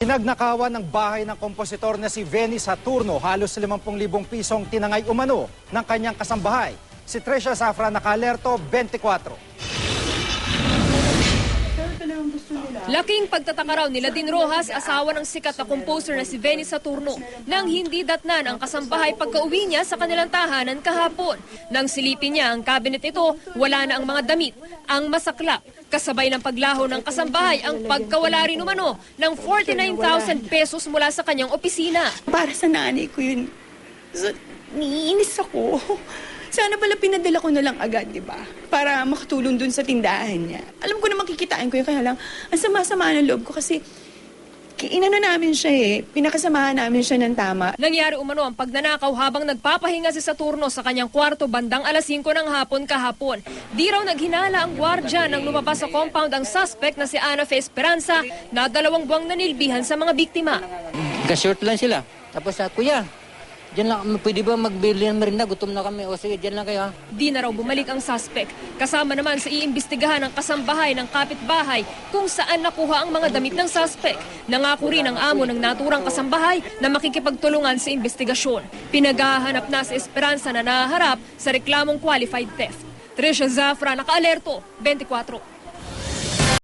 Pinagnakawan ng bahay ng kompositor na si Venny Saturno, halos 50,000 pisong tinangay umano ng kanyang kasambahay. Si Trisha Zafra naka-alerto 24. Laking pagtataka raw ni Ladin Rojas, asawa ng sikat na composer na si Venny Saturno, nang hindi datnan ang kasambahay pagka-uwi niya sa kanilang tahanan kahapon. Nang silipin niya ang cabinet nito, wala na ang mga damit, ang masaklap. Kasabay ng paglaho ng kasambahay ang pagkawala rin umano ng 49,000 pesos mula sa kanyang opisina. Para sa nanay ko yun. So, niinis ako. Sana pala pinadala ko na lang agad, di ba? Para makatulong dun sa tindahan niya. Alam ko naman kikitain ko yun, kaya lang, ang sama-sama ng loob ko kasi inano namin siya pinakasamahan namin siya ng tama. Nangyari umano ang pagnanakaw habang nagpapahinga si Saturno sa kanyang kwarto bandang alas 5 ng hapon kahapon. Di raw naghinala ang gwardya nang lumabas sa compound ang suspect na si Ana Fe Esperanza na 2 buwang nanilbihan sa mga biktima. Ka-short lang sila. Tapos kuya, diyan lang, pwede ba magbili ng merinda? Gutom na kami. O sige, diyan lang kayo ha. Di na raw bumalik ang suspect. Kasama naman sa iimbestigahan ng kasambahay ng kapitbahay kung saan nakuha ang mga damit ng suspect. Nangako rin ang amo ng naturang kasambahay na makikipagtulungan sa investigasyon. Pinaghahanap na si Esperanza na nahaharap sa reklamong qualified theft. Trisha Zafra, naka-alerto, 24.